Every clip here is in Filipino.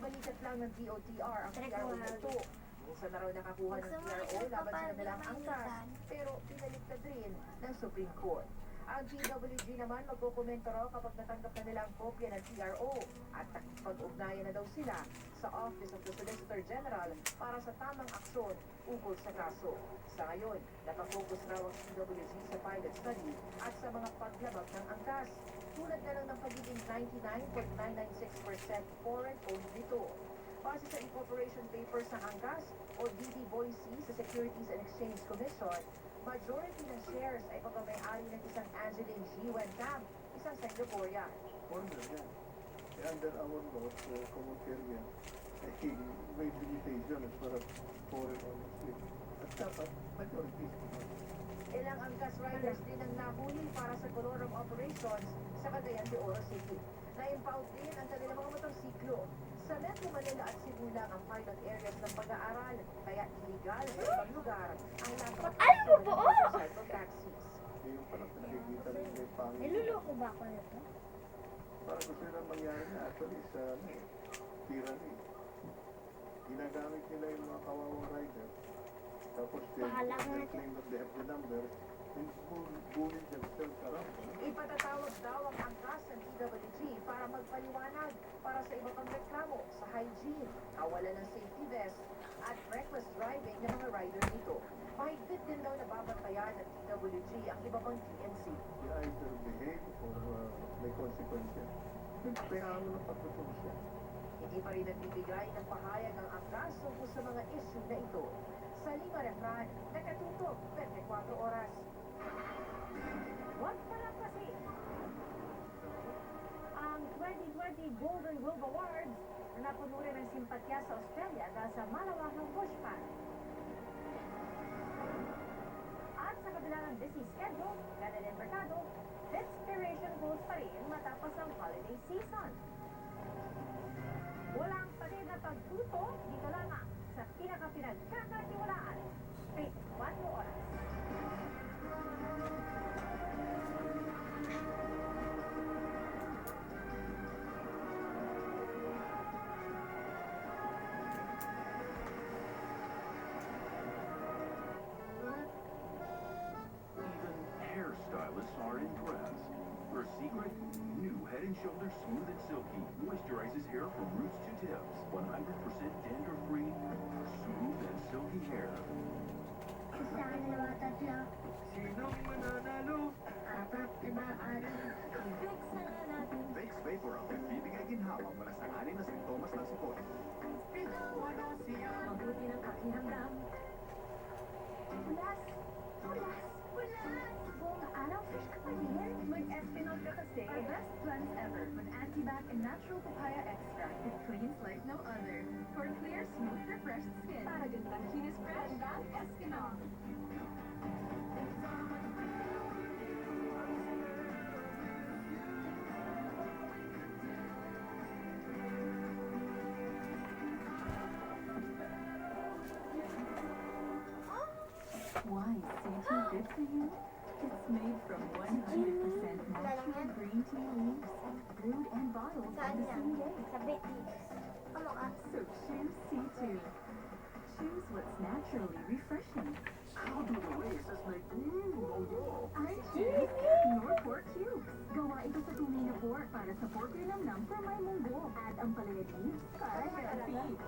Balikat lang ng DOTR ang PRO nito. Minsan na raw nakakuha ng PRO laban sa kanilang angkas, pero pinaliktad rin ng Supreme Court. Ang PWG naman magkukomento raw kapag natanggap na nila ang kopya ng PRO at nakipag-ugnayan na daw sila sa Office of the Solicitor General para sa tamang aksyon ukol sa kaso. Sa ngayon, nakafocus raw ang PWG sa pilot study at sa mga paglabag ng angkas, tulad na lang ng pagiging 99.996% foreign-owned nito. Base sa incorporation papers ng angkas o DD Boise sa Securities and Exchange Commission, majority ng shares ay pagmamayari ng isang Angeline G. Wencamp, isang Singaporean. Foreigner yan. Under our laws, common carrier yan, ay may limitation as far as foreign ownership. At dapat, majority. Ilang angkas riders din ang nahuli para sa colorum operations sa Cagayan de Oro City. Na-impound din ang kanilang mga motorsiklo. Sa Metro Manila at Cebu lang ang pilot areas ng pag-aaral, kaya illegal sa ibang lugar ang Alam mo po, motorcycle taxis. Yung parang pinakikita rin may pangit. niluloko ba ako nito? Parang gusto nila mangyari na actually sa tyranny. Ginagamit nila yung mga kawawang rider. Tapos Bahala ka they na claim that they have the number and bully themselves around. Ipatatawag daw ang angkas ng PWG para magpaliwanag para sa iba pang reklamo sa hygiene, kawalan ng safety vest, at reckless driving ng mga rider nito. Mahigpit din daw nababantayan ng PWG ang iba pang TNC. They either behave or may consequences. Kaya ng pagtutulog siya. Hindi pa rin nagbibigay ng pahayag ang angkas tungkol sa mga issue na ito. Sa Lima Refran, nakatutok 24 oras. Huwag pala kasi ang 2020 Golden Globe Awards na napuno rin ng simpatya sa Australia dahil sa malawakang bush fire. At sa kabila ng busy schedule, Canadian Mercado, inspiration goes pa rin matapos ang holiday season. Walang patid na pagtuto dito lamang sa pinaka-pinagkakatiwalaan. 24 oras. Hairstylists are impressed. Her secret? New Head & Shoulders Smooth and Silky moisturizes hair from roots to tips. 100% dandruff-free, smooth and silky hair. Isa, dalawa, tatlo. Sinong mananalo? Apat, lima, anim. Fix na natin. Vicks Vapor ang nagbibigay ginhawa mula sa anim na sintomas ng sipon. Wala siya mabuti ng pakiramdam. Pulas. Pulas. Pulas. Buong araw, fresh ka pa rin. Mag-Espinol ka kasi. Our best blends ever with Antibac and natural papaya extract. It cleans like no other. For clear, smooth, refreshed skin. Para gandang kinis fresh, Bath Espinol. Why is Santa good for you? It's made from 100% natural green tea leaves, brewed and bottled on the same day. Sa Betty. Ano ka? So choose C2. Choose what's naturally refreshing. How do the Oasis make moyo? I choose Norport Cubes. Gawa ito sa tunay na pork para sa pork linamnam from my munggo. At ang palaya leaves para healthy.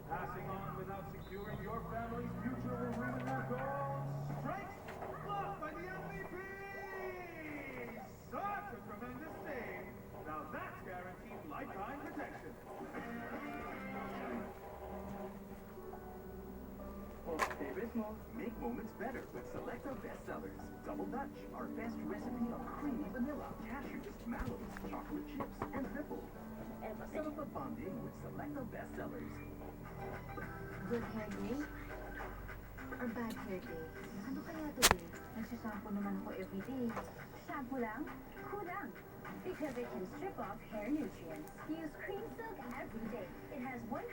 Passing on without securing your family's future will ruin your goals. Strike! Blocked by the MVP! Such a tremendous save. Now that's guaranteed lifetime protection. Favorite mo, make moments better with Selecta Bestsellers. Double Dutch, our best recipe of creamy vanilla, cashews, mallows, chocolate chips, and triple. Celebrate bonding with Selecta Bestsellers. Good hair day? Or bad hair day? Ano kaya today? Nagsasampo naman ako everyday. Shampoo lang? Kulang. Because it can strip off hair nutrients. Use Cream Silk every day. It has 100%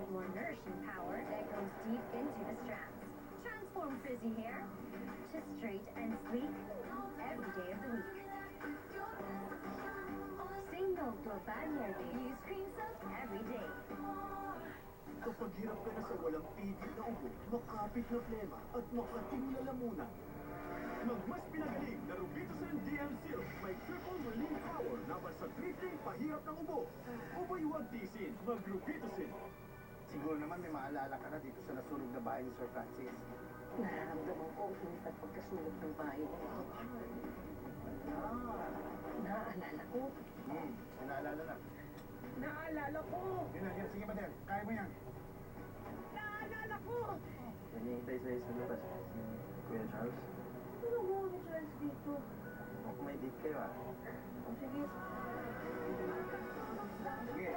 more nourishing power that goes deep into the strands. Transform frizzy hair to straight and sleek every day of the week. stop bad hair day, use Cream Silk every day. Kapag hirap ka na sa walang tigil na ubo, makapit na plema at makating na lamunan. Magmas pinagaling na Robitussin DM Silk may triple relief power laban sa tripling pahirap ng ubo. Ubo'y huwag tisin, mag-Robitussin. Siguro naman may maalala ka na dito sa nasunog na bahay ni Sir Francis. Nararamdaman ko ang init at pagkasunog ng bahay ng mga kapal. Naaalala ko. Naalala na. Naalala ko! Yan, sige Badel, kaya mo yan. Naalala ko! Nanihintay sa'yo sa labas si Kuya Charles. Ano mo ni Charles dito? Kung may date kayo ah. O sige. Sige.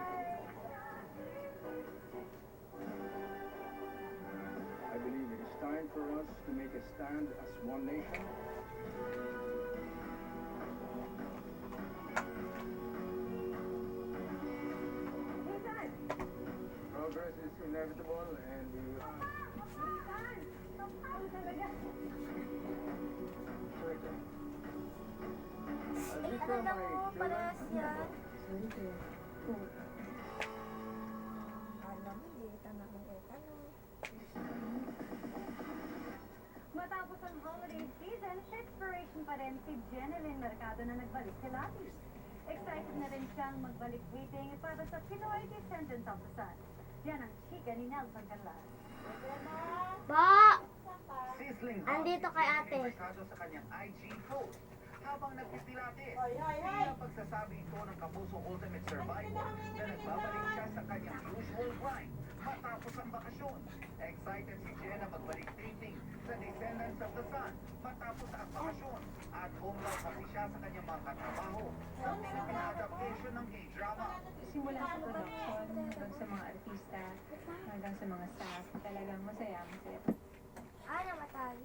I believe it is time for us to make a stand as one nation. Nathan! Progress is inevitable and we will... Nathan! Ano talaga? Ay, alam mo, parehas yan. Sige. Alam mo, hindi tanong ko tanong. Matapos ang holiday season, inspiration pa rin si Jeneline Mercado na nagbalik kay Latis. Excited na rin siyang magbalik tweeting para sa Pinoy Descendants of the Sun. Yan ang chika ni Nelson Canlas. Ba! Sizzling Andito kay ate. Mercado sa kanyang IG post. Habang nagpipilate, tila pagsasabi ito ng kapuso ultimate survivor na nagbabalik siya sa kanyang usual grind matapos ang bakasyon. Excited si Jenna magbalik taping sa Descendants of the Sun matapos ang bakasyon. At home raw kasi siya sa kanyang mga katrabaho sa pinaka-adaptation ng K-drama. Simula sa production, hanggang sa mga artista, hanggang sa mga staff, talagang masaya. Ah, namatay.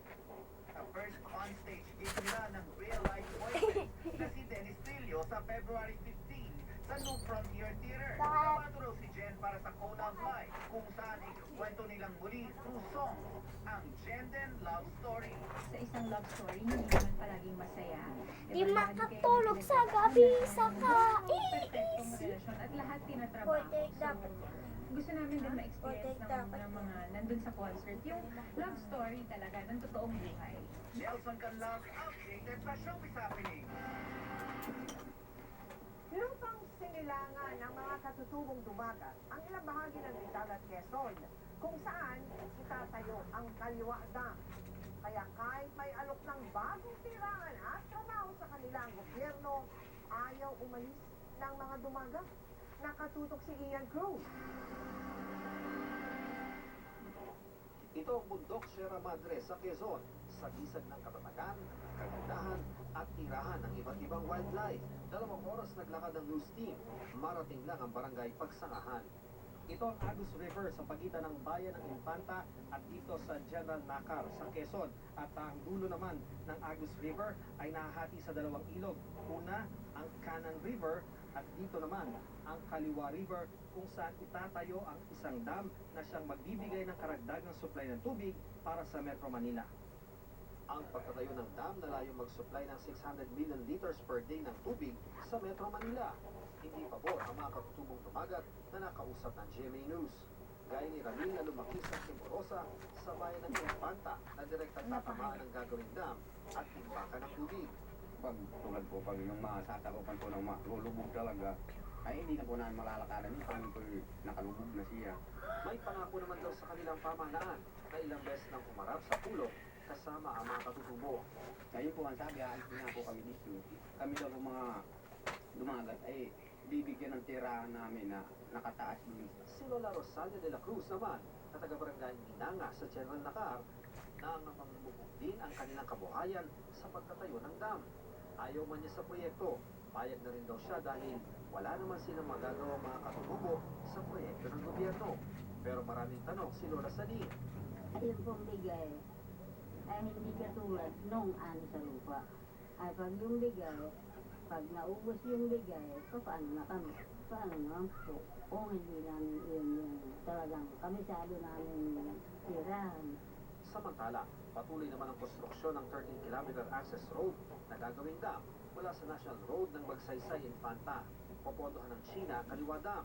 Sa first on-stage gig nila ng real-life boyfriend na si Dennis Trillo sa February 15 sa New Frontier Theater. Namado raw si Jen para sa Conan Live kung saan ikwento nilang muli through song ang Jenden love story. Sa isang love story, hindi naman palaging masaya. Di makatulog sa gabi sa Perfectong relasyon at lahat tinatrabaho. Portrait dapat. Gusto namin din ma-experience Portrait dapat. ng mga nandun sa concert. Yung love story talaga, ng totoong buhay. Nelson Canlas updated sa showbiz happening. Lupang sinilangan ng mga katutubong dumagat ang ilang bahagi ng Rizal at Quezon kung saan itatayo ang Kaliwa Dam. Kaya kahit may alok ng bagong tirangan at trabaho sa kanilang gobyerno, ayaw umalis ng mga dumagat. Nakatutok si Ian Cruz. Ito ang bundok Sierra Madre sa Quezon, sagisag ng katatagan, kagandahan at tirahan ng iba't ibang wildlife. 2 oras naglakad ang news team, marating lang ang barangay Pagsangahan. Ito ang Agus River sa pagitan ng bayan ng Infanta at dito sa General Nakar sa Quezon. At ang dulo naman ng Agus River ay nahahati sa 2 ilog. Una, ang Canang River at dito naman ang Kaliwa River kung saan itatayo ang isang dam na siyang magbibigay ng karagdagang supply ng tubig para sa Metro Manila. Ang pagtatayo ng dam na layong mag-supply ng 600 million liters per day ng tubig sa Metro Manila. Hindi pabor ang mga katutubong tumagat na nakausap ng GMA News. Gaya ni Ramil na lumaki sa Timorosa sa bayan ng Infanta na direktang tatamaan ng gagawing dam at timbakan ng tubig. Pag tulad po, pag yung masasakupan po ng malulubog talaga, ay hindi na po namin malalakaran yun kung po nakalubog na siya. May pangako naman daw sa kanilang pamahalaan na ilang beses nang umarap sa pulong kasama ang mga katutubo. Ngayon po ang sabi, aalis na po kami dito. Kami daw po mga dumagat ay bibigyan ng tirahan namin na nakataas dun. Si Lola Rosalia de la Cruz naman, na taga-barangay Minanga sa General Nakar, na namamubog din ang kanilang kabuhayan sa pagtatayo ng dam. Ayaw man niya sa proyekto, payag na rin daw siya dahil wala naman silang magagawa mga katutubo sa proyekto ng gobyerno. Pero maraming tanong si Lola Salim. Yung pong bigay ay hindi katulad nung ani sa lupa. Ay pag yung bigay, pag naubos yung bigay, paano na kami? Paano naman po? Kung hindi namin yun talagang kamisado namin tirahan. Sa Samantala, patuloy naman ang konstruksyon ng 13-kilometer access road na gagawing dam mula sa National Road ng Magsaysay Infanta, popondohan ng China Kaliwa Dam.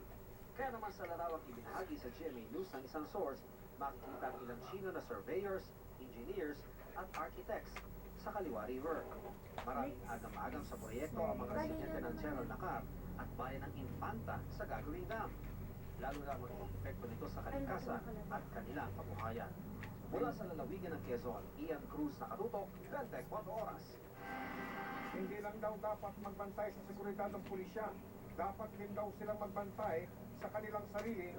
Kaya naman sa larawang ibinahagi sa GMA News ng isang source, makikita ang ilang Chino na surveyors, engineers at architects sa Kaliwa River. Maraming agam-agam sa proyekto ang mga residente ng General Nakar at bayan ng Infanta sa gagawing dam. Lalo na magiging epekto nito sa kalikasan at kanilang kabuhayan. Mula sa lalawigan ng Quezon, Ian Cruz nakatutok, 24 oras. Hindi lang daw dapat magbantay sa seguridad ng pulisya. Dapat din daw silang magbantay sa kanilang sarili,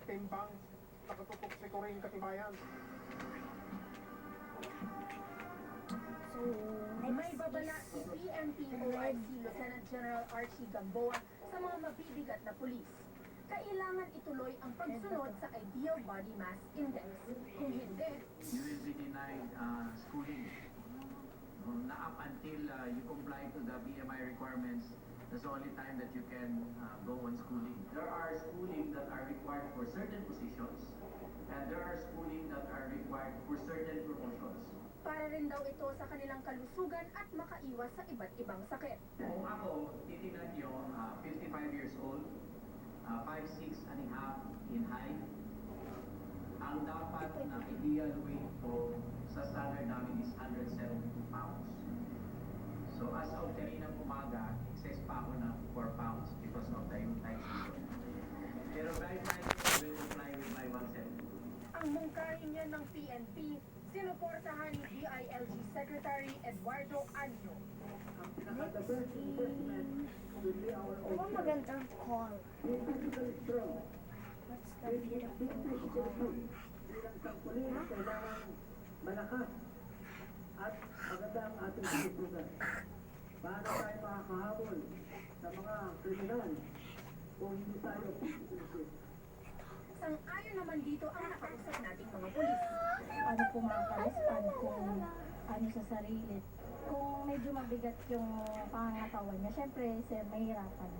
timbang nakatutok si Corinne Katibayan. So, May babala si PNP OIC Lieutenant General Archie Gamboa sa mga mabibigat na pulis. Kailangan ituloy ang pagsunod sa Ideal Body Mass Index. Kung hindi, you will be denied schooling. Na up until you comply to the BMI requirements, that's the only time that you can go on schooling. There are schooling that are required for certain positions, and there are schooling that are required for certain promotions. para rin daw ito sa kanilang kalusugan at makaiwas sa iba't ibang sakit. Kung ako, titignan nyo, 55 years old, 5'6" and a half in height, ang dapat na ideal weight ko sa standard namin is 172 pounds. So as of kanina umaga, excess pa ako ng 4 pounds because of the tight season. Pero guidelines will comply with my 170. Ang mungkahin niya ng PNP, sinuportahan ni DILG Secretary Eduardo Anyo. Ano magandang call? What's the beautiful call? Kailangan malakas at maganda ang ating sinusugan. Paano tayo makakahabol sa mga kriminal kung hindi tayo pumusip? Sang-ayon naman dito ang nakausap nating mga pulis. Ano po makaka-respond kung ano sa sarili. Kung medyo mabigat yung pangangatawan niya, syempre, sir, mahirapan.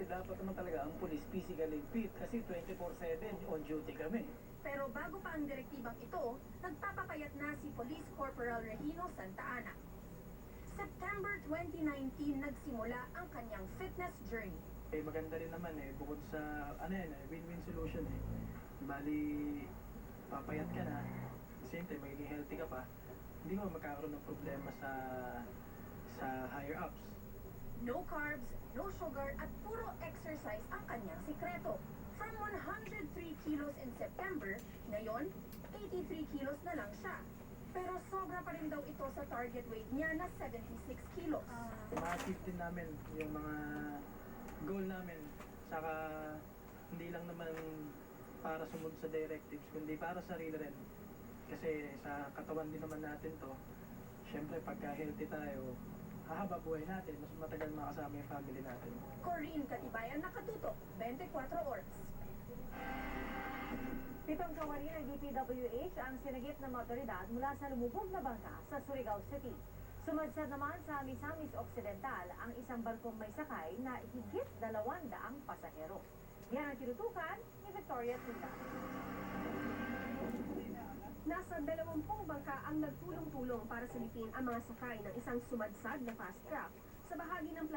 Dapat naman talaga ang police physically fit kasi 24/7 on duty kami. Pero bago pa ang direktibang ito, nagpapapayat na si Police Corporal Regino Santa Ana. September 2019 nagsimula ang kanyang fitness journey. Eh maganda rin naman bukod sa win-win solution Bali papayat ka na, same time magiging healthy ka pa. Hindi mo magkakaroon ng problema sa higher ups. No carbs, no sugar at puro exercise ang kanyang sikreto. From 103 kilos in September, ngayon, 83 kilos na lang siya. Pero sobra pa rin daw ito sa target weight niya na 76 kilos. Ma-achieve din namin yung mga goal namin. Saka hindi lang naman para sumunod sa directives, kundi para sa sarili rin. Kasi sa katawan din naman natin to, syempre pagka healthy tayo, hahaba buhay natin, mas matagal makasama yung family natin. Corinne Katibayan nakatutok, 24 oras. 7 kawani ng DPWH ang sinagip ng mga otoridad mula sa lumubog na bangka sa Surigao City. Sumadsad naman sa Misamis Occidental ang isang barkong may sakay na higit 200 pasahero. Yan ang tinutukan ni Victoria Tunda. Nasa 20 bangka ang nagtulong-tulong para salipin ang mga sakay ng isang sumadsad na fast craft sa bahagi ng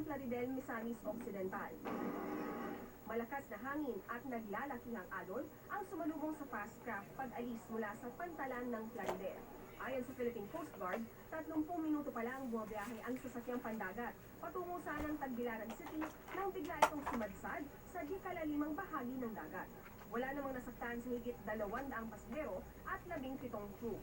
Plaridel, Misamis Occidental. Malakas na hangin at naglalakihang alon ang sumalubong sa fast craft pag-alis mula sa pantalan ng Plaridel. Ayon sa Philippine Coast Guard, 30 minuto pa lang bumabiyahe ang sasakyang pandagat patungo sa ng Tagbilaran City nang bigla itong sumadsad sa di kalalimang bahagi ng dagat. Wala namang nasaktan sa higit 200 pasahero at 17 crew.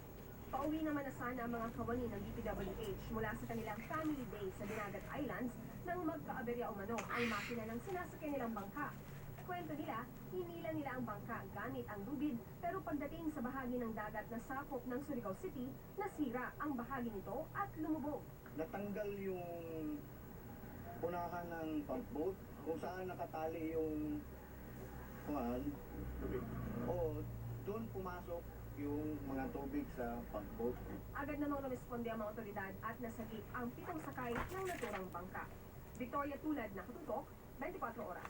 Pauwi naman na sana ang mga kawani ng DPWH mula sa kanilang family day sa Dinagat Islands nang magkaaberya umano ang makina ng sinasakyan nilang bangka. Kwento nila, hinila nila ang bangka gamit ang lubid pero pagdating sa bahagi ng dagat na sakop ng Surigao City, nasira ang bahagi nito at lumubog. Natanggal yung unahan ng pump boat kung saan nakatali yung doon pumasok yung mga tubig sa pump boat. Agad namang lumisponde ang mga otoridad at nasagip ang 7 sakay ng naturang bangka. Victoria Tulad, nakatutok, 24 oras.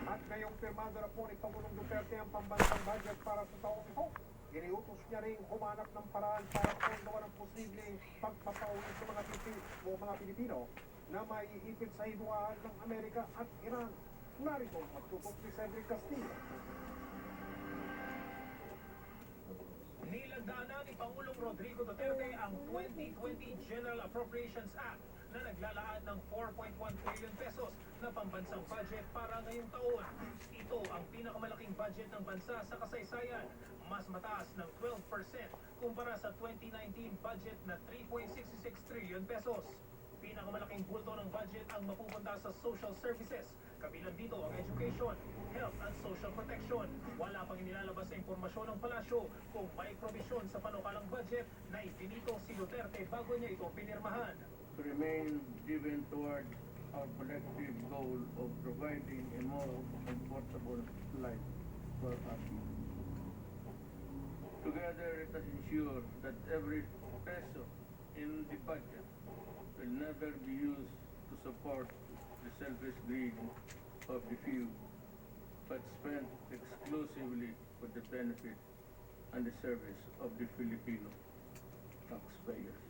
At ngayong pirmado na po ni Pangulong Duterte ang pambansang budget para sa taong ito. Iniutos niya rin humanap ng paraan para pondohan ang posibleng pagpapauwi sa mga Pilipino na maiipit sa hidwaan ng Amerika at Iran. Narito ang pagtutok ni Cedric Castillo. Nilagdaanan ni Pangulong Rodrigo Duterte ang 2020 General Appropriations Act na naglalaan ng 4.1 trillion pesos na pambansang budget para ngayong taon. Ito ang pinakamalaking budget ng bansa sa kasaysayan, mas mataas ng 12% kumpara sa 2019 budget na 3.66 trillion pesos. Pinakamalaking bulto ng budget ang mapupunta sa social services, kabilang dito ang education, health at social protection. Wala pang inilalabas sa impormasyon ng palasyo kung may provision sa panukalang budget na ipinito si Duterte bago niya ito pinirmahan. Remain driven toward our collective goal of providing a more comfortable life for our people. Together, let us ensure that every peso in the budget will never be used to support the selfish greed of the few, but spent exclusively for the benefit and the service of the Filipino taxpayers.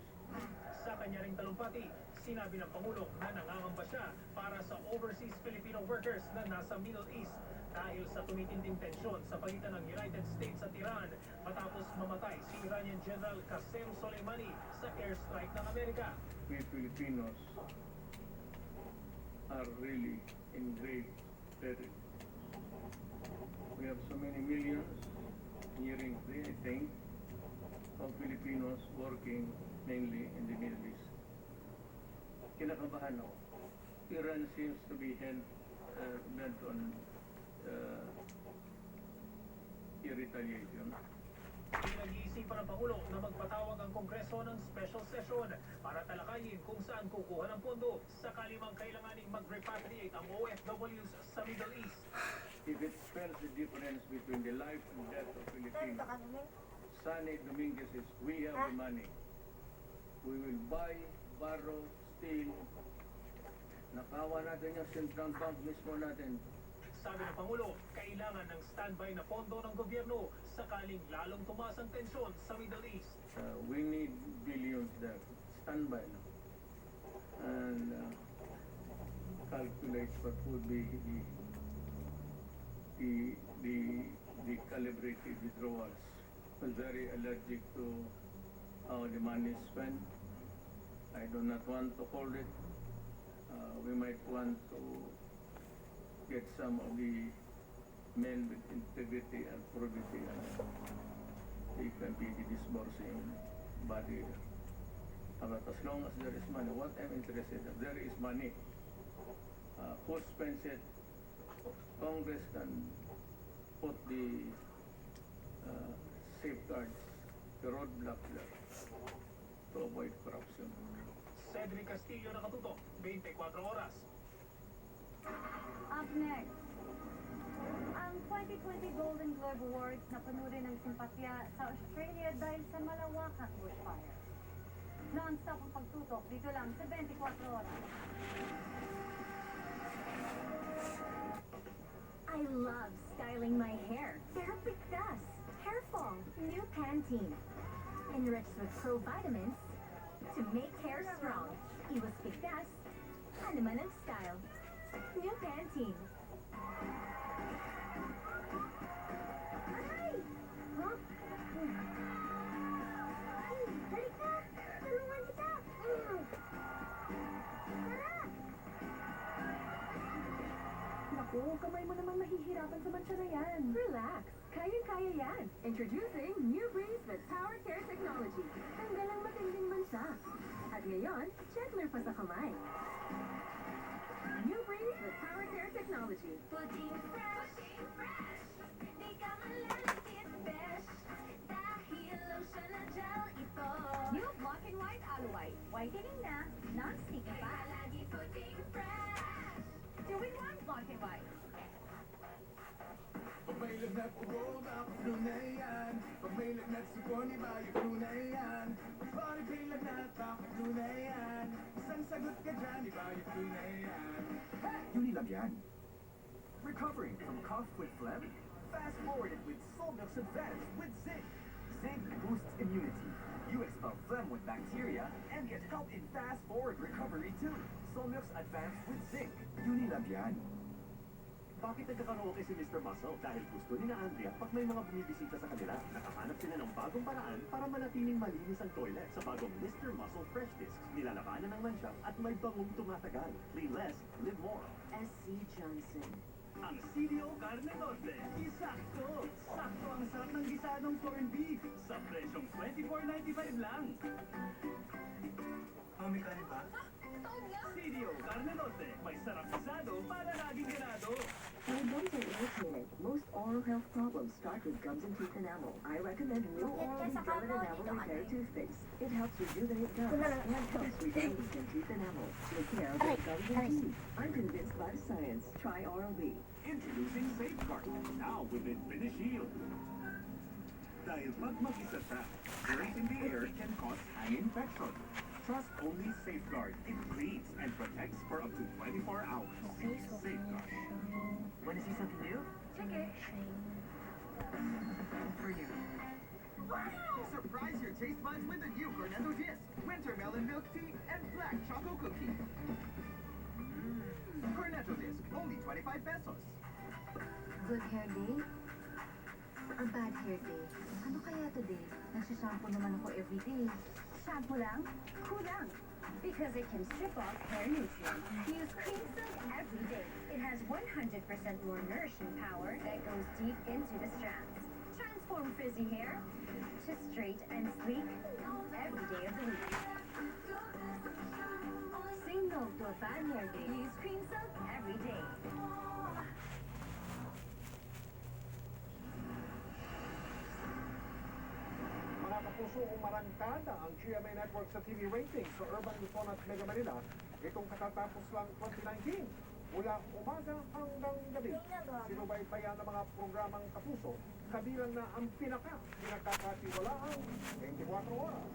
Sa kanya ring talumpati, sinabi ng Pangulo na nangangamba siya para sa overseas Filipino workers na nasa Middle East dahil sa tumitinding tensyon sa pagitan ng United States at Iran matapos mamatay si Iranian General Qasem Soleimani sa airstrike ng Amerika. We Filipinos are really in great peril. We have so many millions, nearing 3, I think, of Filipinos working mainly in the Middle East. Kinakabahan ako. Iran seems to be bent on retaliation. Pinag-iisipan ng Pangulo na magpatawag ang Kongreso ng special session para talakayin kung saan kukuha ng pondo sakali mang kailanganing mag-repatriate ang OFWs sa Middle East. If it spells the difference between the life and death of Filipinos, Sunny Dominguez says, we have the money. We will buy, borrow, steal. Nakawa natin yung central bank mismo natin. Sabi ng Pangulo, kailangan ng standby na pondo ng gobyerno sakaling lalong tumaas ang tensyon sa Middle East. We need billions there. Standby na. And calculate what would be the calibrated withdrawals. I'm very allergic to how the money is spent. I do not want to hold it. We might want to get some of the men with integrity and probity, and they can be the disbursing body. But as long as there is money, what I'm interested in, there is money. Who spends it? Congress can put the safeguards, the roadblocks there to avoid corruption. Cedric Castillo, nakatutok, 24 oras. Up next, ang 2020 Golden Globe Awards na panurin ng simpatya sa Australia dahil sa malawakang bushfire. Non-stop ang pagtutok dito lang sa 24 oras. I love styling my hair. Pero pigtas, hair fall, new Pantene. Enriched with pro-vitamins to make hair strong. Iwas pigtas, hanaman ng style. New Pantene. Ay! Huh? Ay, halika! Tulungan kita! Tara! Naku, kamay mo namang mahihirapan sa mansa na yan. Relax. Kayang-kaya yan. Introducing New Breeze with Power Care Technology. Tanggal ang matinding mansa. At ngayon, gentler pa sa kamay. New Breeze with Power Care Technology. Puting fresh. Di ka malalaking fresh. Dahil lotion na gel ito. New Black and White Aloe White. Whitening na, non-sticky pa. Lagi puting fresh. Doing one Black and White. Pag may lagnat ubo, dapat flu na yan. Pag may lagnat sipon, iba yung flu na yan. Pag may lagnat, dapat flu na yan. Isang sagot ka dyan, iba yung flu na yan. Unilag yan. Recovering from cough with phlegm? Fast forward it with Solmux Advanced with Zinc. Zinc boosts immunity. You expel phlegm with bacteria and get help in fast forward recovery too. Solmux Advanced with Zinc. Unilag yan. Bakit nagkakaraoke si Mr. Muscle? Dahil gusto ni na Andrea pag may mga bumibisita sa kanila, nakahanap sila ng bagong paraan para manatiling malinis ang toilet sa bagong Mr. Muscle Fresh Discs. Nilalabanan ng mansya at may bangong tumatagal. Clean less, live more. S.C. Johnson. Ang CDO Carne Norte, isakto! Sakto ang sarap ng gisadong corned beef sa presyong $24.95 lang. May kanin ba? CDO Carne Norte, may sarap gisado para laging ganado. When gums are irritated, most oral health problems start with gums and teeth enamel. I recommend new oral gum and enamel repair toothpaste. It helps rejuvenate gums and helps regain teeth enamel. Take care of your gums and teeth. I'm convinced by the science. Try Oral-B. Introducing Safeguard, now with Infinity Shield. Dahil pag mag-isa siya, germs in the air can cause hand infection. Trust only Safeguard. It cleans and protects for up to 24 hours. Safeguard. Want to see something new? Okay. For you. Surprise your taste buds with the new Cornetto Disc, Winter Melon Milk Tea, and Black Choco Cookie. Cornetto Disc, only 25 pesos. Good hair day? Or bad hair day? Ano kaya today? Nagsasampo naman ako everyday. Shampoo lang? Kulang. Because it can strip off hair nutrients. Use Cream Silk every day. It has 100% more nourishing power that goes deep into the strands. Transform frizzy hair to straight and sleek every day of the week. Say no to a bad hair day. Use Cream Silk every day. Mga kapuso, umarangkada ang GMA Network sa TV ratings sa Urban Luzon at Mega Manila itong katatapos lang 2019. Mula umaga hanggang gabi, sinubaybayan ng mga programang kapuso, kabilang na ang pinakakatiwalaang 24 oras.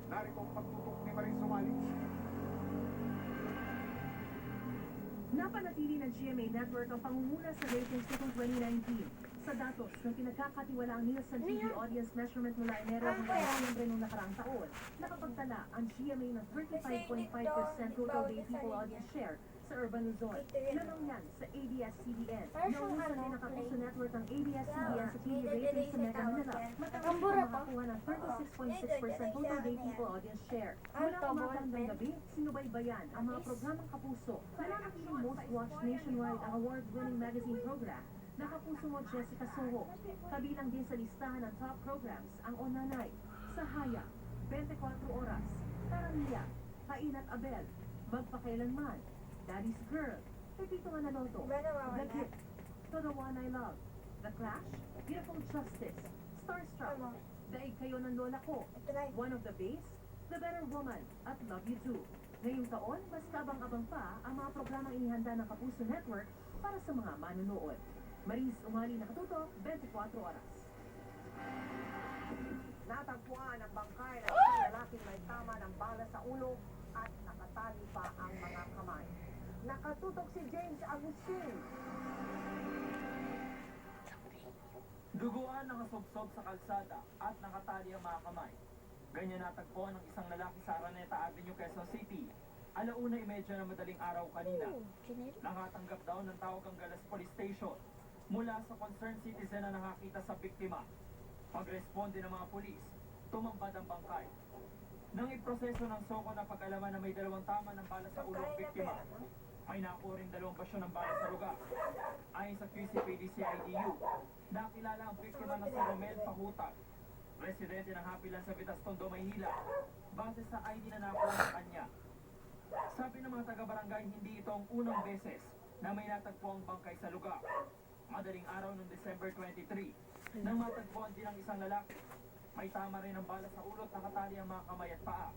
Narito ang pagtutok ni Marie Somali. Napanatili ng GMA Network ang pangunguna sa ratings nitong 2019. Sa datos ng pinagkakatiwalaang Nielsen TV audience measurement mula Enero hanggang Nobyembre noong nakaraang taon, nakapagtala ang GMA ng 35.5% total day people audience share sa Urban Luzon. Lamang yan sa ABS-CBN. Nauusan din ang Kapuso Network ng ABS-CBN sa TV ratings sa Mega Manila, matapos na makakuha ng 36.6% total day people audience share. Mula umaga hanggang gabi, sinubaybayan ang mga programang Kapuso na nanatiling most watched nationwide ang award-winning magazine program. Nakapuso mo Jessica Soho. Kabilang din sa listahan ng top programs ang Onanay, Sahaya, 24 Oras, Tarangia, Kainat Abel, Magpakailanman, Daddy's Girl, Pepito Manaloto, The Gift, To the One I Love, The Clash, Beautiful Justice, Starstruck, Daig Kayo ng Lola Ko, One of the Base, The Better Woman, at Love You Too. Ngayong taon, mas kabang-abang pa ang mga programang inihanda ng Kapuso Network para sa mga manunood. Maris Umali, nakatutok, 24 Oras. Natagpuan ang bangkay ng isang lalaking may tama ng bala sa ulo at nakatali pa ang mga kamay. Nakatutok si James Agustin. Duguan nakasubsob sa kalsada at nakatali ang mga kamay. Ganyan natagpuan ng isang lalaki sa Araneta Avenue, Quezon City. 1:30 na madaling araw kanina. Nakatanggap daw ng tawag ang Galas Police Station mula sa concerned citizen na nakakita sa biktima. Pagresponde ng mga pulis, tumambad ang bangkay. Nang iproseso ng SOCO na pag-alaman na may 2 tama ng bala sa ulo ang biktima, may nakuha rin 2 pasyon ng bala sa lugar. Ayon sa QCPD-CIDU, nakilala ang biktima na si Romel Pahutag, residente ng Hapilan sa Vitas Tondo, Maynila, base sa ID na nakuha sa kanya. Sabi ng mga taga-barangay, hindi ito ang unang beses na may natagpo ang bangkay sa lugar. Madaling araw noong December 23, nang matagpuan din ang isang lalaki. May tama rin ang bala sa ulo at nakatali ang mga kamay at paa.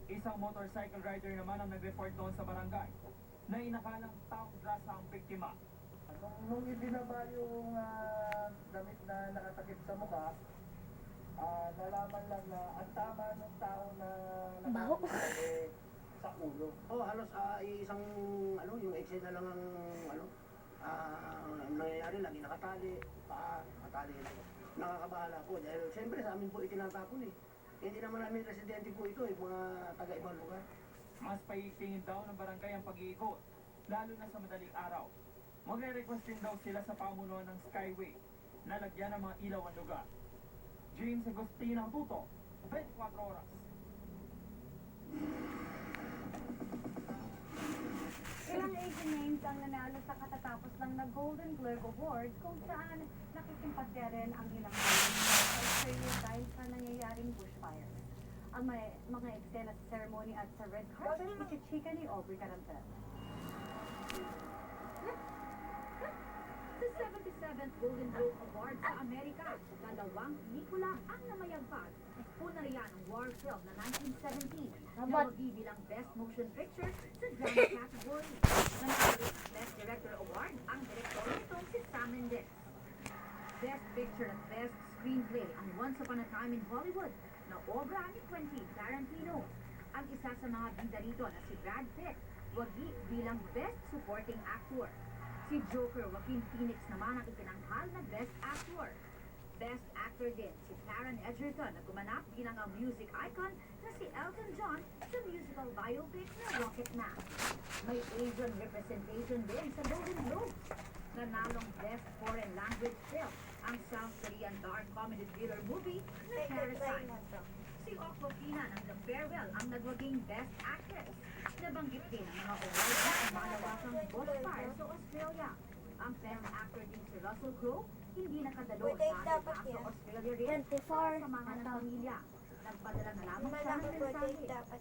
Isang motorcycle rider naman ang nag-report doon sa barangay na inakalang taong grasa ang biktima. Nung ibinaba yung damit na nakatakip sa mukha, nalaman lang na ang tama ng tao na nakakita sa ulo. Oh, halos isang yung eksena lang ang nangyayari, lagi nakatali, nakatali. Nakakabahala po dahil siyempre sa amin po itinatapon eh. Hindi naman namin residente po ito, mga taga-ibang lugar. Mas paitingin daw ng barangay ang pag-iikot, lalo na sa madaling araw. Magre-request din daw sila sa pamunuan ng Skyway na lagyan ng mga ilaw ang lugar. James Agustin ang tuto, 24 oras. Ilang Asian names ang nanalo sa katatapos lang na Golden Globe Awards kung saan nakisimpatya rin ang ilang sa Australia dahil sa nangyayaring bushfires. Ang may mga eksena sa ceremony at sa red carpet, ichichika ni Aubrey Carantel. Sa 77th Golden Globe Awards sa Amerika, 2 pelikula ang namayagpag. Una riyan ang war film na 1917 na magbibilang Best Motion Picture sa drama category. Nanalo rin ang Best Director Award ang direktor nito si Sam Mendes. Best Picture at Best Screenplay ang Once Upon a Time in Hollywood na obra ni Quentin Tarantino. Ang isa sa mga bida rito na si Brad Pitt, wagi bilang Best Supporting Actor. Si Joker Joaquin Phoenix naman ang itinanghal na Best Actor. Best Actor din si Taron Egerton na gumanap bilang ang music icon na si Elton John sa musical biopic na Rocketman. May Asian representation din sa Golden Globes. Nanalong Best Foreign Language Film ang South Korean dark comedy thriller movie na Parasite. Si Awkwafina ng The Farewell ang nagwaging Best Actress. Nabanggit din ang mga awards ng malawakang bushfire sa Australia. Ang Best Actor din si Russell Crowe hindi nakadalo dahil nasa Australia rin para sa mga ng pamilya. Nagpadala na lamang siya ng mensahe.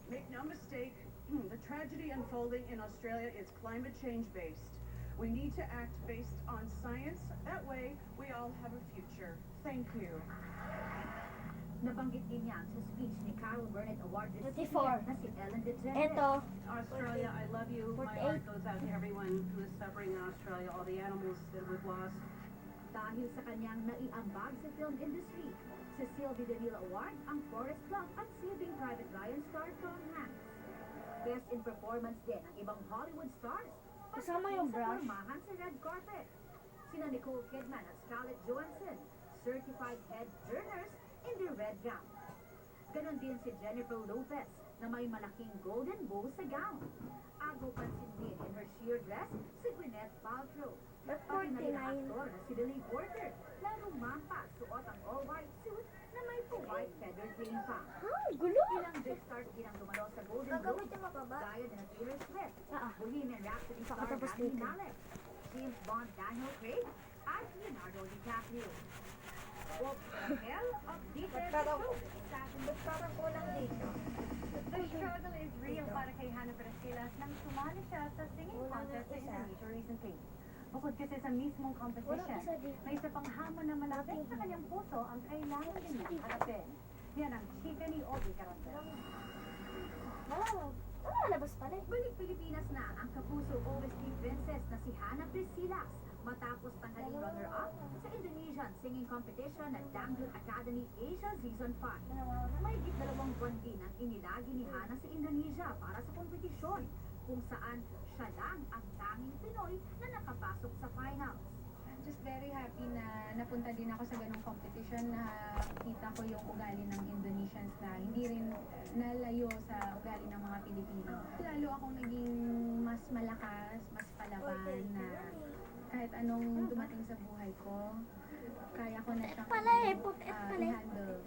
Make no mistake, the tragedy unfolding in Australia is climate change based. We need to act based on science. That way, we all have a future. Thank you. Nabanggit din yan sa speech ni Carol Burnett Award recipient na si Ellen DeGeneres. Ito. Australia, I love you. My heart goes out to everyone who is suffering in Australia, all the animals that we've lost. Dahil sa kanyang naiambag sa film industry, si Sylvie DeMille Award ang Forrest Gump at Saving Private Ryan star Tom Hanks. Best in performance din ang ibang Hollywood stars. Kasama yung Sa brush. pormahan sa red carpet. Sina Nicole Kidman at Scarlett Johansson, certified head turners in their red gown. Ganon din si Jennifer Lopez na may malaking golden bow sa gown. Agaw pansin din in her sheer dress si Gwyneth Paltrow. Ba't Pati na rin 49? ang aktor na si Billy Porter na lumampas suot ang all-white suit na may white feather green pa. Gulo! Ilang big stars din ang dumalo sa Golden Gagawin Globe niya mababa? gaya na Taylor Swift, Ah. Bohemian Rhapsody star Pakatapos Rami dito. Malek, James Bond Daniel Craig, at Leonardo DiCaprio. What the hell? Updated Ba't parang kulang dito? The struggle is real para kay Hannah Brasilas nang sumali siya sa singing contest sa Indonesia recently. Bukod kasi sa mismong competition, may isa pang hamon na malapit sa kanyang puso ang kailangan din niyang harapin. Yan ang chika ni Aubrey Carantel. Lalabas pa rin. Balik Pilipinas na ang kapuso OST princess na si Hannah Brasilas matapos tanghaling runner-up sa Indonesian singing competition na Dangdut Academy Asia Season 5. May 2 buwan din ang inilagi ni Hannah sa Indonesia para sa kompetisyon kung saan siya lang ang tanging Pinoy na nakapasok sa finals. I'm just very happy na napunta din ako sa ganong competition na kita ko yung ugali ng Indonesians na hindi rin nalayo sa ugali ng mga Pilipino. Lalo akong naging mas malakas, mas palaban na kahit anong dumating sa buhay ko, kaya ko na siyang i-handle.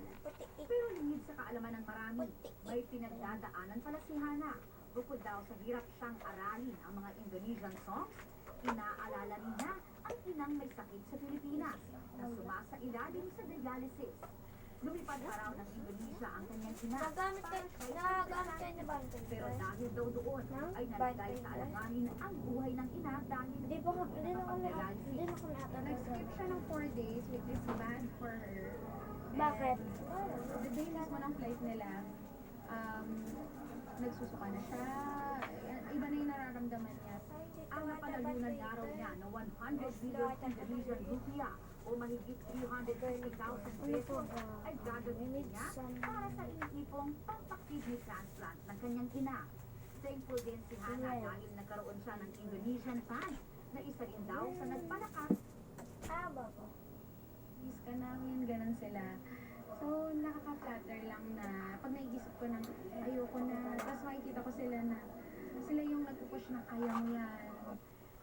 Pero lingid sa kaalaman ng marami, may pinagdadaanan pala si Hannah. Bukod daw sa hirap siyang aralin ang mga Indonesian songs, inaalala niya ang inang may sakit sa Pilipinas na sumasa ilalim sa dialysis. Lumipad pa raw ng Indonesia ang kanyang ina. Nagagamit kayo na ba? Pero dahil daw doon ay nalagay sa alanganin ang buhay ng ina dahil Hindi na ako nakatagal. Nag-skip siya ng 4 days which is bad for her. Bakit? The day mismo ng flight nila, nagsusuka na siya. Iba na yung nararamdaman niya. Ang napanalunan nga raw niya na 100 million Indonesian rupiah o mahigit 350,000 pesos ay gagamitin niya para sa iniipong pampakidney transplant ng kanyang ina. Thankful din si Hannah dahil nagkaroon siya ng Indonesian fan na isa rin daw sa nagpalakas. Miss ka namin, ganun sila. So, nakaka-flatter lang na pag naiisip ko ng ayoko na, tapos makikita ko sila na sila yung nagpupush na kaya mo yan.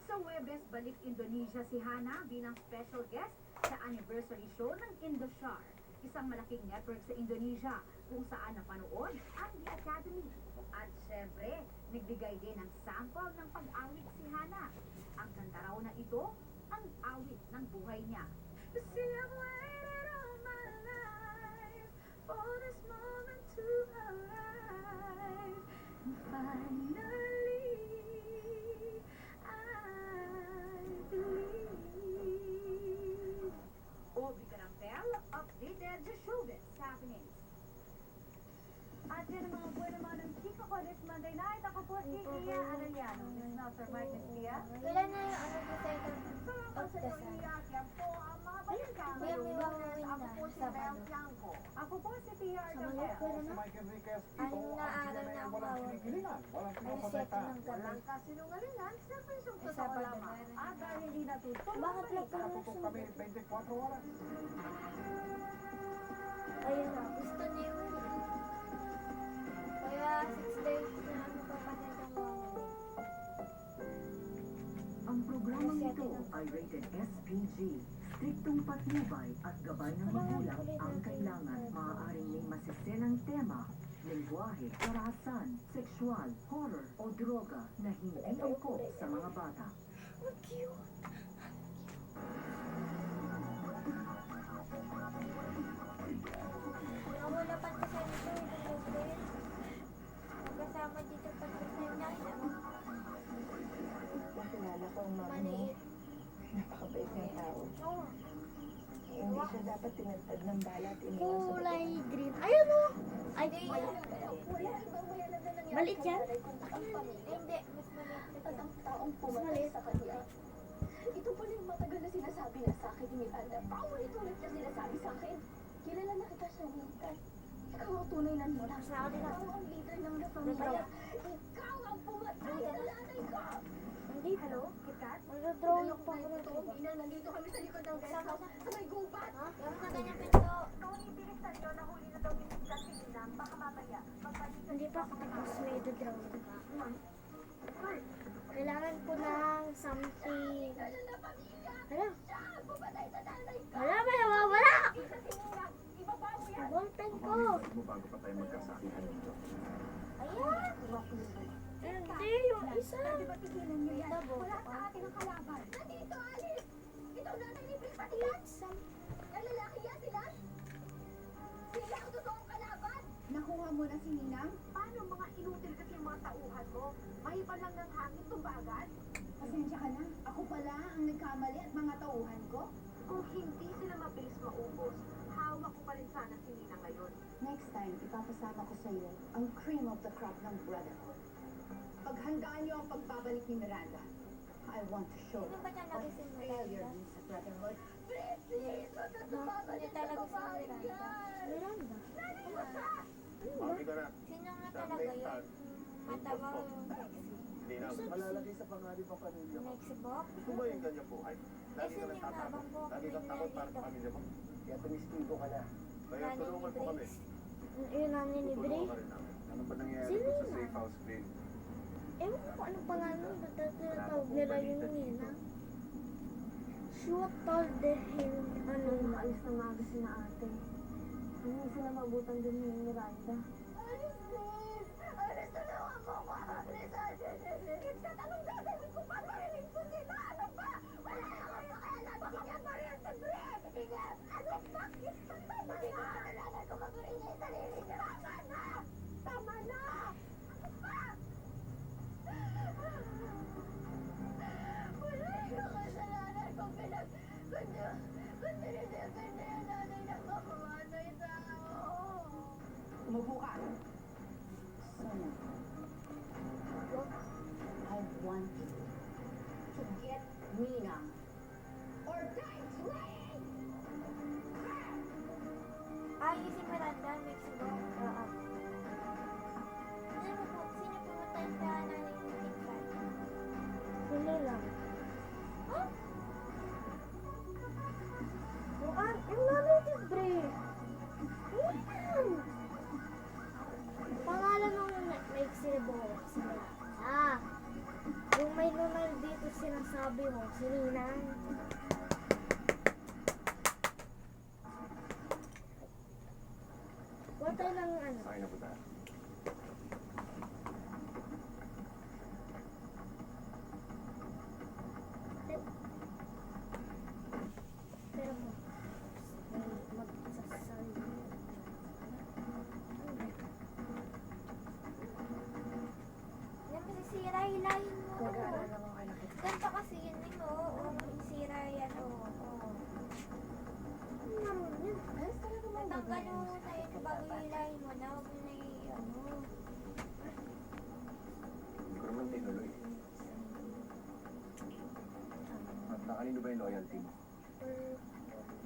Sa Webes, balik Indonesia si Hana bilang special guest sa anniversary show ng Indoshar, isang malaking network sa Indonesia kung saan napanood ang The Academy. At syempre, nagbigay din ng sample ng pag-awit si Hana. Ang kanta raw na ito, ang awit ng buhay niya. See, I've waited all my life for this moment to arrive. And finally, I believe. Obi Carampel, updated sa showbiz happenings. At yan ang mga buwan naman ng Chico ko this Monday night. Ako po si Tia Arellano. Miss Nelson Mike, Miss Tia. Kailan na yung ano ko tayo So, ang sa iyak, yan po ang mga balita ngayong Lunes. Ako po si Mel Blanco. Ako po si Tia Arellano. Mike Enriquez, ito Ang ang naaral sila na na ang walang bawal. kinikilingan, walang Ay, pinapateta. ng gabi. Walang kasinungalingan, servisong Ay, totoo Sabado lamang. na rin. At dahil hindi natutulog Bakit ang balita, Nakatutok kami 24 oras. Ayun, gusto niya yun. Kaya 6 days na ano pa patay ng mawawala. Ang programang ito ay rated SPG. Striktong patnubay at gabay ng magulang ang kailangan. Maaaring may masisenang tema, lengguwahe, karahasan, sexual, horror o droga na hindi angkop sa mga bata. Ang cute. Nawala pa kasi nito yung bed. Magkasama dito pag nakita mo. Nakilala ko ang mama mo. Maliit. Napakabait ng tao. Oo. Hindi siya dapat tinagtad ng bala at iniwan sa Kulay green. Ayun o! Ay, maliit yan? Hindi, mas maliit. At ang taong Mas pumatay maliit. sa kanya. Ito pala yung matagal na sinasabi na sa akin ni Miranda. Paulit-ulit na sinasabi sa akin. Kilala na kita sa winter. Ikaw ang tunay na nila. Sa akin na. Ikaw ang leader ng La Familia. Ikaw ang pumatay sa nanay ko. Hindi, hello, KitKat? Magdodrawing pa ako Ito, ina, nandito kami sa likod ng guest house sa may gubat. Ha? Meron na ganyan pinto. Tony, bilis na ito, nahuli na daw ni KitKat si Ninang. Baka mamaya, magbalik Hindi pa ako tapos may dodrawing pa. Kailangan ko ng something. Hala. Wala, may nawawala! Ballpen ko. Mo bago pa tayo magkasakihan dito. Ayan. Hindi, yung isa. Ito, Wala sa atin ang kalaban. Nandito, Alice! Ito ang nanay ni Bill pati yan. Ang lalaki yan sila. Sila ang totoong kalaban. Nakuha mo na si Ninang? Paano mga inutil kasi yung mga tauhan mo? Mahipan lang ng hangin, tumbagan? Pasensya ka na. Ako pala ang nagkamali at mga tauhan ko. Kung hindi sila mabilis maubos, hawak ko pa rin sana si Nina ngayon. Next time, ipapasama ko sa iyo ang cream of the crop ng Brotherhood. Paghandaan niyo ang pagbabalik ni Miranda. I want to show Sino ba niya what nakising failure Miranda? means sa Brotherhood. Please, Hindi talaga si Miranda. Miranda? Mami ka na. Sino nga talaga yun? Matabang sexy. Hindi na. Malalagay sa pangarip ang pamilya ko. Mexico? Gusto mo yung ganyan buhay? Lagi ka lang tatakot. Lagi kang takot para sa pamilya mo. Kaya tumistigo ka na. Kaya tulungan mo kami. Yun namin ni Bri. Tulungan ka rin namin. Ano ba nangyayari Sino doon sa yun? safe house green? Ewan ko kung anong pangalan. Tinatawag nila yung Nina. Shoot all the hill. Ano? Maalis na maaga si na ate. Hindi sila mabutan din ni Miranda. Alice, please! Alice, tulungan mo ko! Alice, KitKat, anong gagawin ko pa? Marinig ko sila! Ano ba? Wala na kayo kaya nabigyan mo rin sa bread! Sige! Ano ba? KitKat, hindi ko kailangan ko magawin niya yung sarili niya! Tama na! Tama na! Ano ba? Wala yung kasalanan kung kundi nilipin niya yung nanay na makamatay sa ako! Umupo ka. Sana. I want you to get Nina or die trying! Ay, si Miranda, Mexico. Oo. Sino pumatay sa nanay ni KitKat? Sila lang. may numal dito sinasabi mo, si Ninang. What tayo ng ano? Saan na punta? Pero mo, magsasabi. Yan, masisira yung lahin mo. Nag-aalala ko kayo nakita. Ganito kasi yun eh, oo. Masisira yan, oo. Ayos talaga mga Natanggal mo na yun bago yung lahin mo na. Huwag mo na ano. Hindi ko naman tinuloy. At na kanino ba yung loyalty mo?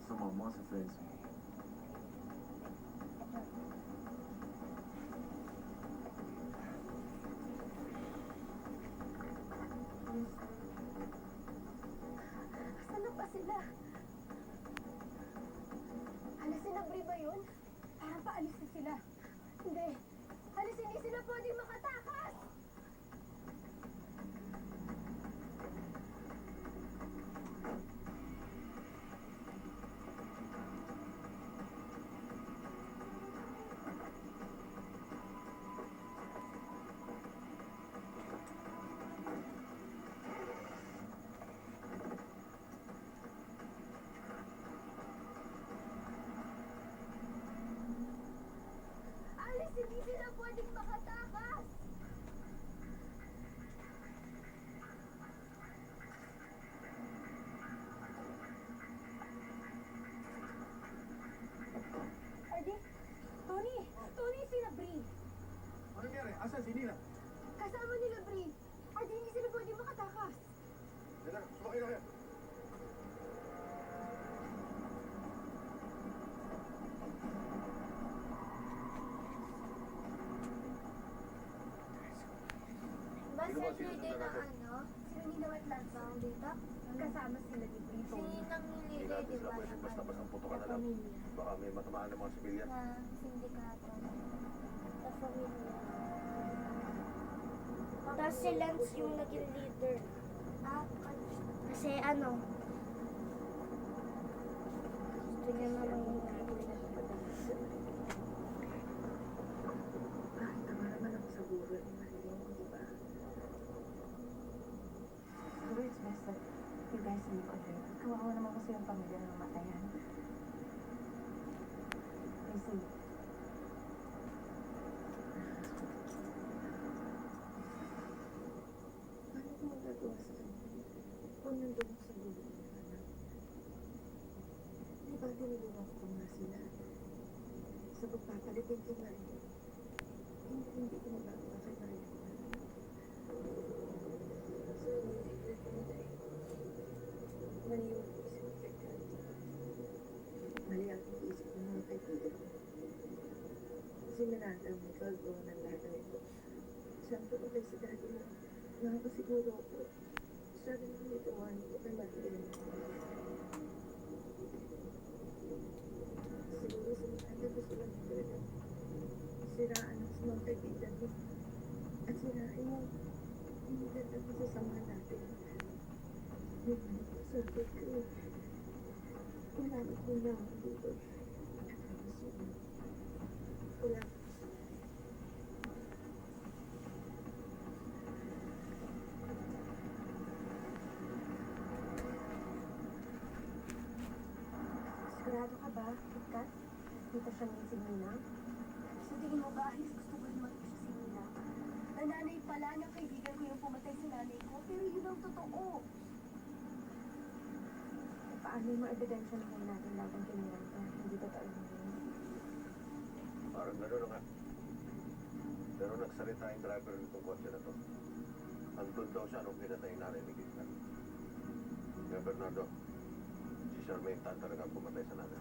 Sa mama, sa friends mo? Asan na pa sila? Alisin na Bri ba yun? Parang paalis na sila. Hindi. Alisin, hindi sila pwedeng makatakas! Alice, hindi sila pwedeng makatakas! Ardi, Tony! Tony, sila Bri! Ano nangyari? Asan si Nina? Kasama nila Bri! Ardi, hindi sila pwedeng makatakas! Dala, sumakay na kayo. Basta everyday na ano, Sino Ninang at Lansang dito? Kasama sila ni Bri, si Tony. Ninang Hindi Lily, natin di sila ba? pwedeng basta-basta putukan na La lang. Familia. Baka may matamaan ng mga sibilyan. Na sindikato. La Familia. Tapos si Lance yung naging leader. Ah, Kasi ano, gusto niya naman yung Bakit tama naman ako sa guro ni Marilyn, di ba? Siguro it's best that you guys leave agad. Kawawa naman kasi yung pamilya ng matayan. Kasi, Paano ko magagawa sa kanila? Kung nandun ako sa guro ng anak. Di ba tinulungan ko nga sila? Sa pagpapalitin kay Marilyn. Hindi ko magagawa kay Marilyn. So, hindi ko na dahil mali yung isip ko kay Daddy. Mali ang isip ng mga kaibigan ko. Si Miranda ang may kagawa ng lahat ng ito. Siyempre ko kay si Daddy na nakakasiguro ako. Siya rin ang ituwanin ko kay Marilyn. Siguro si Miranda gusto lang talaga siraan ang mga kaibigan mo. At sirain mo yung ganda mo sa sama natin. Yung sabi ko, wala na kung lang dito. Wala. Sigurado ka ba, Kitkat? Dito siya ngayon si Nina? Sa tingin mo ba, Alice, gusto ko naman siya si Nina? Ang nanay pala ng kaibigan ko yung pumatay sa nanay ko, pero yun ang totoo. paano yung mga ebidensya na kayo natin laban kay Miranda? Hindi totoo yun. Parang gano'n na nga. Pero nagsalita yung driver nitong kotse na to. Andun daw siya nung pinatay yung nanay ni Kitkat. Kaya Bernardo, si Charmaine Tan talaga ang pumatay sa nanay.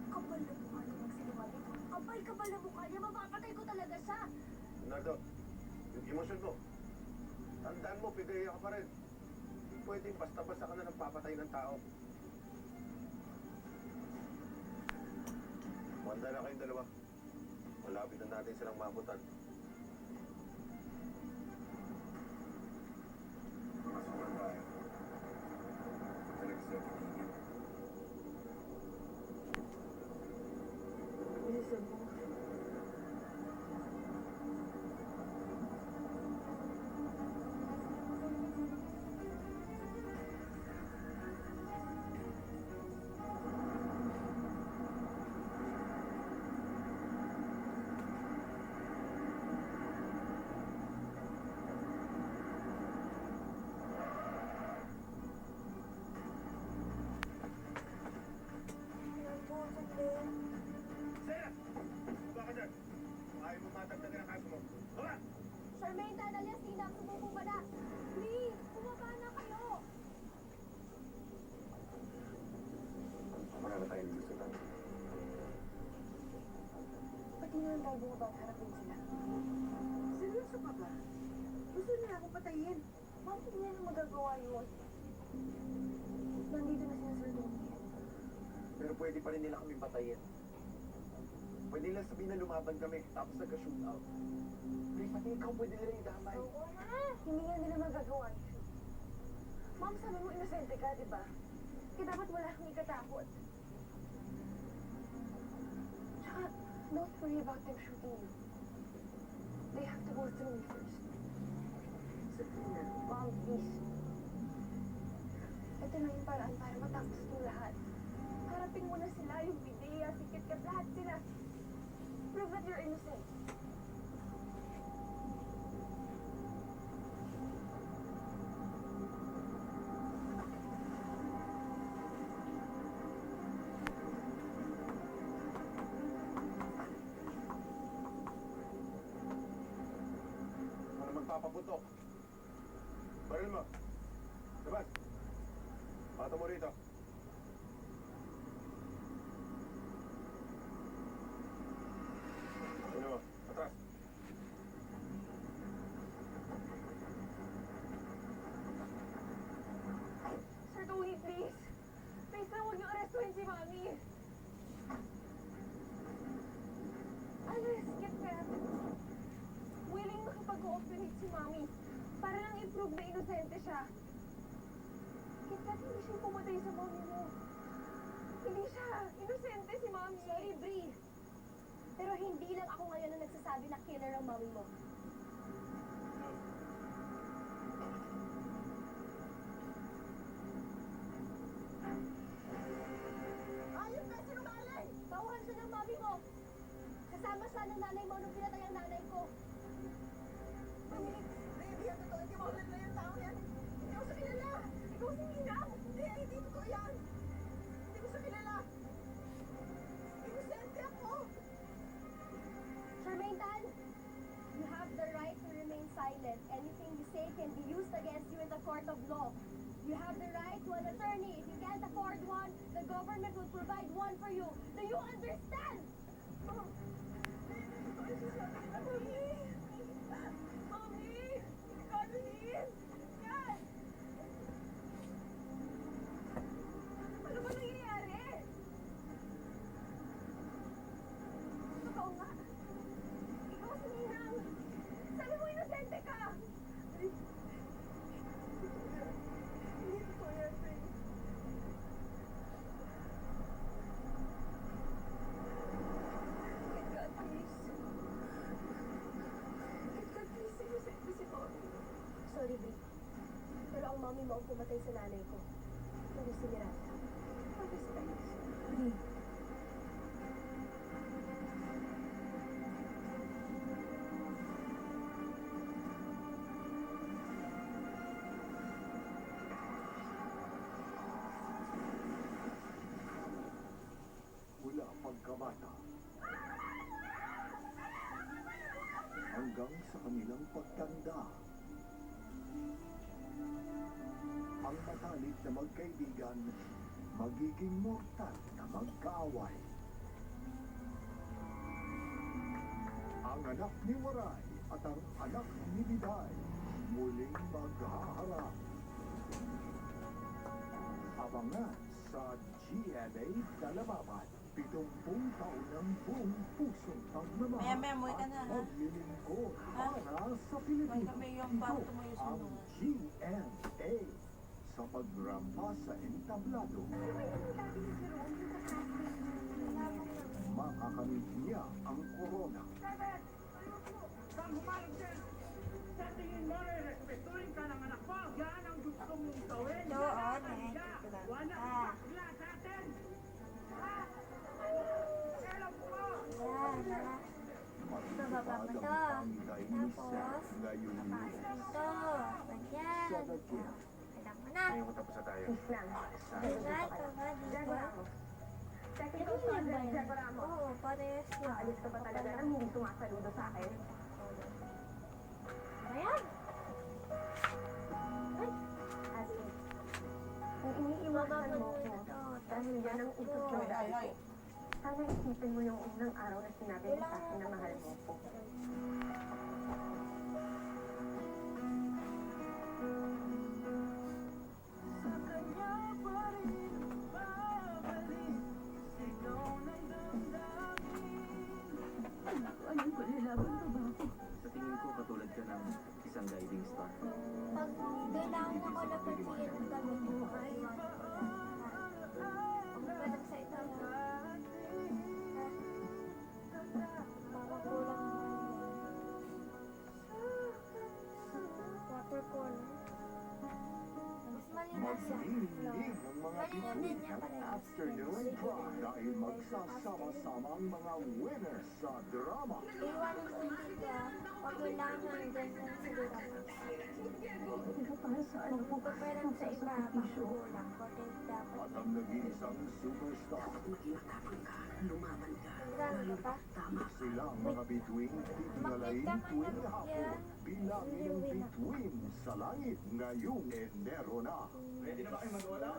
Kapal na mukha niya magsinungaling. Kapal na mukha niya, mapapatay ko talaga siya. Bernardo, yung emosyon mo, tandaan mo, pidaya ka pa rin. Hindi pwedeng basta-basta ka na nagpapatay ng tao. Manda na kayong dalawa. Malapit na natin silang mabutan. ready na ba ako harapin sila? Seryoso ka ba? Gusto nila akong patayin. Ma'am, hindi nila magagawa yun. Nandito na sila Sir Tony. Pero pwede pa rin nila kami patayin. Pwede nila sabihin na lumaban kami, tapos nagka-shootout. Please, pati ikaw pwede nila idamay. Oo na! Hindi nga nila magagawa yun. Ma'am, sabi mo inosente ka, di ba? Kaya dapat wala kang ikatakot. Tsaka, don't worry about them shooting you. They have to go through me first. Sabrina, Mom, please. Ito na yung paraan para matapos itong lahat. Harapin mo na sila, yung Bidea, si Kitkat, lahat sila. Prove that you're innocent. Ano magpapaputok? Baril mo. Labas. Pato mo rito. Ano mo? Atras. Sir Tony, please. Please lang, huwag niyo arestuhin si Mami. Alas, Kitkat. Willing makipag-cooperate si Mami para lang i-prove na inosente siya. Kitkat, hindi siya pumatay sa Mami mo. Hindi siya. Inosente si Mami. Sorry, Bri. Pero hindi lang ako ngayon ang nagsasabi na killer ang mami mo. Ayun ka, sinungaling! Tauhan siya ng mami mo. Kasama siya ng nanay mo nung pinatay ang nanay ko. Baby, ang totoo, hindi mo ulit na yung tao yan. Hindi ko siya kilala. Ikaw si Ninang. Hindi totoo yan. Hindi ko siya kilala. Inosente ako. Charmaine Tan, you have the right to remain silent. Anything you say can be used against you in the court of law. You have the right to an attorney. If you can't afford one, the government will provide one for you. Do you understand? Mami! Mami! Caroline! Yan! Ano ba nangyayari? Totoo nga. Ikaw si Ninang. Sabi mo inosente ka. Hindi totoo yan, babe. Kitkat, please. Kitkat, please. Inosente si Mami. Sorry, Bri. Pero ang mami mo ang pumatay sa nanay ko. Hindi si Miranda. What is this? Bri. Mula pagkabata hanggang sa kanilang pagtanda, ang matalik na magkaibigan magiging mortal na magkaaway. Ang anak ni Waray at ang anak ni Biday muling maghaharap. Abangan sa GMA Dalamaman, 70 taon ng buong pusong pagmamahal at paglilingkod para sa Pilipino. Ito ang GMA sa pagrampa sa entablado. Makakamit niya ang corona. Saan humalag din? Sa tingin mo, respetuhin ka ng anak mo. Yan ang gusto mong gawin. Oo, Wala kang bakla sa atin. Ha? Kailan mo? Matipad ang pangilay ni Seth ngayon niya. Ito. Ganyan. Sa Nagya. Alam mo na. Ngayon tapos na tayo. Ganyan ka ba dito? Technical standard, Deborah mo. Oo, parehas na. Alis ka ba talaga nang hindi sumasaludo sa akin? Ayan. Ay. As in, kung iniiwasan mo ko, dahil yan ang utos ng dahil ko. Sana isipin mo yung unang araw na sinabi mo sa akin na mahal mo ko. Anong palalaban pa ba ako? Sa tingin ko, katulad ka ng isang guiding star. Pag kailangan ako napansin ang kami mo ay parang sa ito parang kulang watercolor. Mas malinis siya. Magdidinig ang mga Malinis din niya ng parehas. afternoon drive dahil magsasama-sama ang mga winners sa drama. Iwanan ko yung tita pag kailangan ganyan siguro. Pero para sa ano po? Pagpaparan sa iba, pagkulang. Bakit dapat At ang nag-iisang superstar. Matapang ka, lumaban ka. Lalo pa? Tama. Silang mga bituin, titingalain tuwing hapon. Bilangin ang bituin sa langit ngayong Enero na. Ready na ba kayo mag-wala?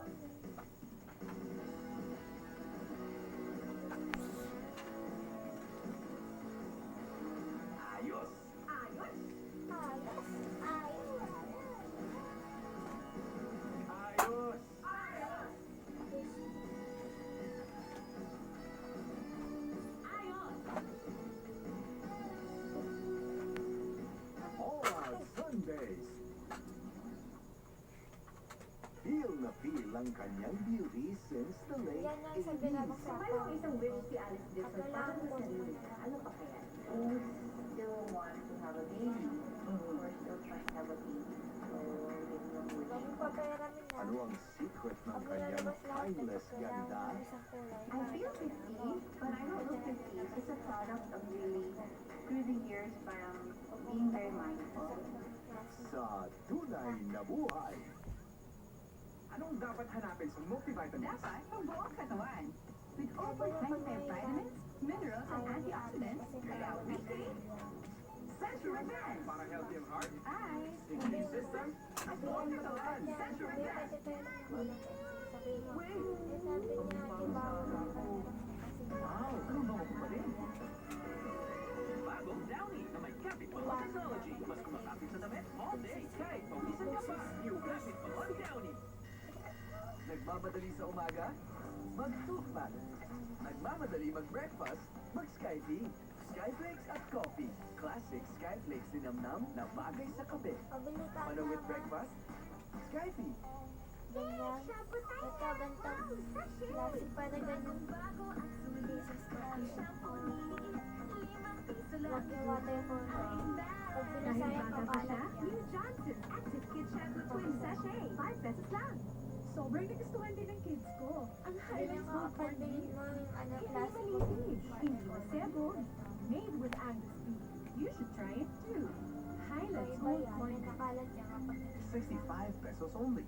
Ayos! ayos. Ayos! Alright, Sundays. Feel na feel ang kanyang beauty since the late Yan ang sabi na 80s. Mayroong isang wish si Alice Dixon para sa sarili niya. Ano pa kaya? Still want to have a baby. We're still trying to have a baby. So, yun yung wish. Laging papayaramin na. Ano ang secret ng Pag kanyang nilalabas lahat, timeless kailangan ganda? ng isang kulay. I feel 50, but I don't look 50. It's a product of really, through the years, parang being very mindful. Sa tunay na buhay. Anong dapat hanapin sa multivitamins? Dapat pagbuong katawan. With over 25 vitamins, minerals, and antioxidants, kaya weekly, Central Advance. Para healthy ang heart, Eyes, immune system, at buong katawan. Central Advance. Wow, ano ba ako pa rin? Bagong Downy na may Capit Balon technology. Mas kumakapit sa damit all day. Kahit pawisan ka pa, new Capit Balon Downy. Nagmamadali sa umaga? Mag-toothpath. Nagmamadali mag-breakfast? Mag-Skypea. Skyflakes at coffee. Classic Skyflakes dinamnam na bagay sa kape. Ano with breakfast? Skypea. Ganyan. Nagkabantang classic para ganyan. Basis coffee. Laki water ko na. Pag binasaya ka pala. New Johnson Active Kid Shampoo Twin Sachet. 5 pesos lang. Sobrang nagustuhan din ng kids ko. Ang Ganyan highlights ka mo, pagbilhin mo yung Hindi plastic. malinis. Hindi masebo. Made with Angus beef. You should try it too. Highlights Iba Old yan. May Morning. nakalat yan kapag 65 pesos only.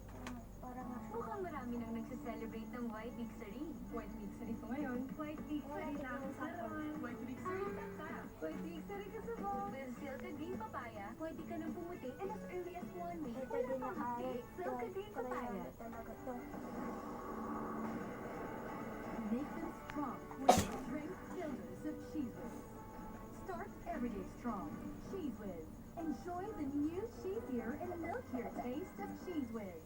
parang Mukhang marami nang nagsiselebrate ng White Victory. White Victory ko ngayon. White Victory na ako sa ron. White Victory ka. White Victory ka sa mo. With Silka Green Papaya, pwede ka nang pumuti in as early as 1 week. ito din na kahit Silka Green Papaya. talaga to. Make them strong with drink fillers of Cheese Whiz. Start every day strong. Cheese Whiz. Enjoy the new cheesier and milkier taste of Cheese Whiz.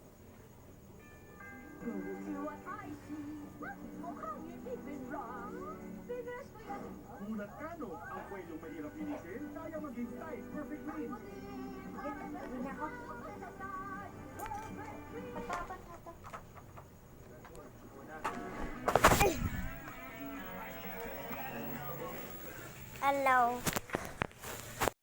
See what I see. Mukhang hindi been wrong. Fingers ko yan. Mulat ka, no? Ang kwelong mahirap linisin, kaya maging tight, perfect clean. Hindi na ako. Patapat na to. Hello.